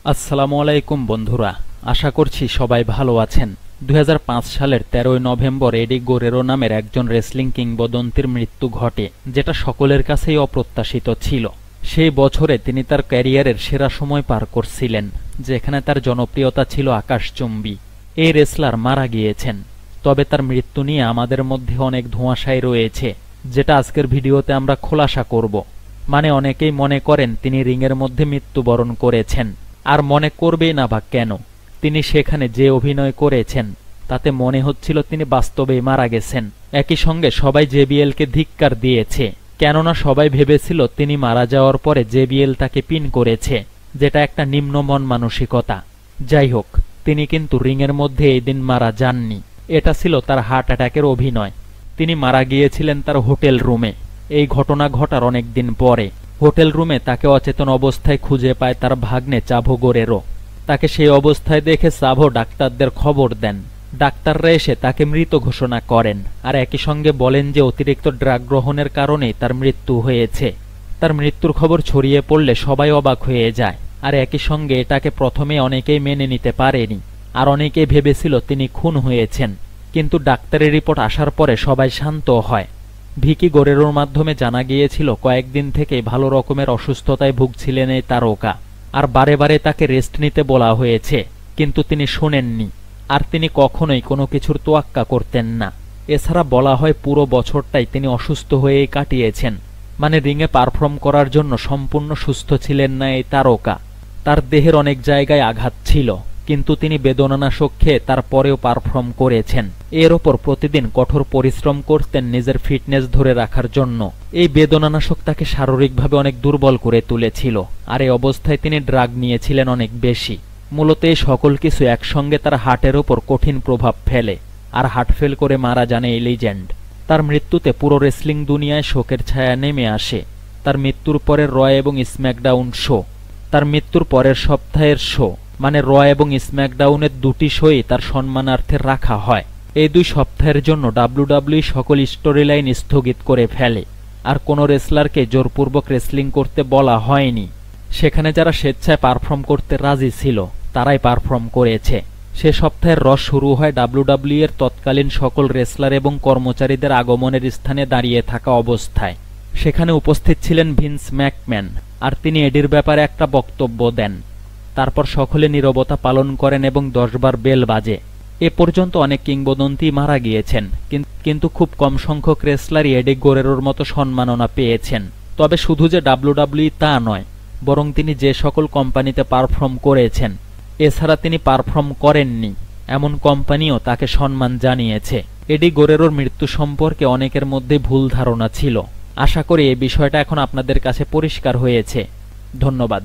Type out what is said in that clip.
আসসালামু আলাইকুম বন্ধুরা, আশা করছি সবাই ভালো আছেন। 2005 সালের 13 নভেম্বর এডি গুরেরো নামের একজন রেসলিং কিংবদন্তির মৃত্যু ঘটে, যেটা সকলের কাছেই অপ্রত্যাশিত ছিল। সেই বছরে তিনি তার ক্যারিয়ারের সেরা সময় পার করছিলেন, যেখানে তার জনপ্রিয়তা ছিল আকাশচুম্বী। এই রেসলার মারা গিয়েছেন, তবে তার মৃত্যু নিয়ে আমাদের মধ্যে অনেক ধোঁয়াশাই রয়েছে, যেটা আজকের ভিডিওতে আমরা খোলাসা করব। মানে অনেকেই মনে করেন তিনি রিংয়ের মধ্যে মৃত্যুবরণ করেছেন, আর মনে করবেই না বা কেন। তিনি সেখানে যে অভিনয় করেছেন তাতে মনে হচ্ছিল তিনি বাস্তবেই মারা গেছেন। একই সঙ্গে সবাই জেবিএলকে ধিক্কার দিয়েছে, কেননা সবাই ভেবেছিল তিনি মারা যাওয়ার পরে জেবিএল তাকে পিন করেছে, যেটা একটা নিম্ন মন মানসিকতা। যাই হোক, তিনি কিন্তু রিংয়ের মধ্যে এই দিন মারা যাননি। এটা ছিল তার হার্ট অ্যাটাকের অভিনয়। তিনি মারা গিয়েছিলেন তার হোটেল রুমে। এই ঘটনা ঘটার অনেক দিন পরে হোটেল রুমে তাকে অচেতন অবস্থায় খুঁজে পায় তার ভাগ্নে চাভো গুরেরো। তাকে সেই অবস্থায় দেখে চাভো ডাক্তারদের খবর দেন। ডাক্তাররা এসে তাকে মৃত ঘোষণা করেন, আর একই সঙ্গে বলেন যে অতিরিক্ত ড্রাগ গ্রহণের কারণেই তার মৃত্যু হয়েছে। তার মৃত্যুর খবর ছড়িয়ে পড়লে সবাই অবাক হয়ে যায়, আর একই সঙ্গে এটাকে প্রথমে অনেকেই মেনে নিতে পারেনি, আর অনেকেই ভেবেছিল তিনি খুন হয়েছেন। কিন্তু ডাক্তারের রিপোর্ট আসার পরে সবাই শান্ত হয়। ভিকি গুরেরোর মাধ্যমে জানা গিয়েছিল কয়েকদিন থেকে ভালো রকমের অসুস্থতায় ভুগছিলেন এই তারকা, আর বারে বারে তাকে রেস্ট নিতে বলা হয়েছে, কিন্তু তিনি শোনেননি। আর তিনি কখনোই কোনো কিছুর তোয়াক্কা করতেন না। এছাড়া বলা হয় পুরো বছরটাই তিনি অসুস্থ হয়েই কাটিয়েছেন। মানে রিংয়ে পারফর্ম করার জন্য সম্পূর্ণ সুস্থ ছিলেন না এই তারকা। তার দেহের অনেক জায়গায় আঘাত ছিল, কিন্তু তিনি বেদনানাশক খেয়ে তারপরেও পারফর্ম করেছেন। এর ওপর প্রতিদিন কঠোর পরিশ্রম করতেন নিজের ফিটনেস ধরে রাখার জন্য। এই বেদনানাশক তাকে শারীরিকভাবে অনেক দুর্বল করে তুলেছিল, আর এই অবস্থায় তিনি ড্রাগ নিয়েছিলেন অনেক বেশি। মূলত এই সকল কিছু একসঙ্গে তার হার্টের ওপর কঠিন প্রভাব ফেলে, আর হার্ট ফেল করে মারা যান এই লিজেন্ড। তার মৃত্যুতে পুরো রেসলিং দুনিয়ায় শোকের ছায়া নেমে আসে। তার মৃত্যুর পরের র এবং স্ম্যাকডাউন শো, তার মৃত্যুর পরের সপ্তাহের শো, মানে র এবং স্ম্যাকডাউনের দুটি শোই তার সম্মানার্থে রাখা হয়। এই 2 সপ্তাহের জন্য ডাব্লিউডাব্লিউই সকল স্টোরি লাইন স্থগিত করে ফেলে, আর কোনো রেসলারকে জোরপূর্বক রেসলিং করতে বলা হয়নি। সেখানে যারা স্বেচ্ছায় পারফর্ম করতে রাজি ছিল তারাই পারফর্ম করেছে। সে সপ্তাহের র শুরু হয় ডাব্লিউডাব্লিউই এর তৎকালীন সকল রেসলার এবং কর্মচারীদের আগমনের স্থানে দাঁড়িয়ে থাকা অবস্থায়। সেখানে উপস্থিত ছিলেন ভিন্স ম্যাকম্যান, আর তিনি এডির ব্যাপারে একটা বক্তব্য দেন। তারপর সকলে নীরবতা পালন করেন এবং 10 বার বেল বাজে। এ পর্যন্ত অনেক কিংবদন্তি মারা গিয়েছেন, কিন্তু খুব কম সংখ্যক রেসলারই এডি গুরেরোর মতো সম্মাননা পেয়েছেন। তবে শুধু যে ডাব্লিউডাব্লিউই তা নয়, বরং তিনি যে সকল কোম্পানিতে পারফর্ম করেছেন, এছাড়া তিনি পারফর্ম করেননি এমন কোম্পানিও তাকে সম্মান জানিয়েছে। এডি গুরেরোর মৃত্যু সম্পর্কে অনেকের মধ্যে ভুল ধারণা ছিল। আশা করি এই বিষয়টা এখন আপনাদের কাছে পরিষ্কার হয়েছে। ধন্যবাদ।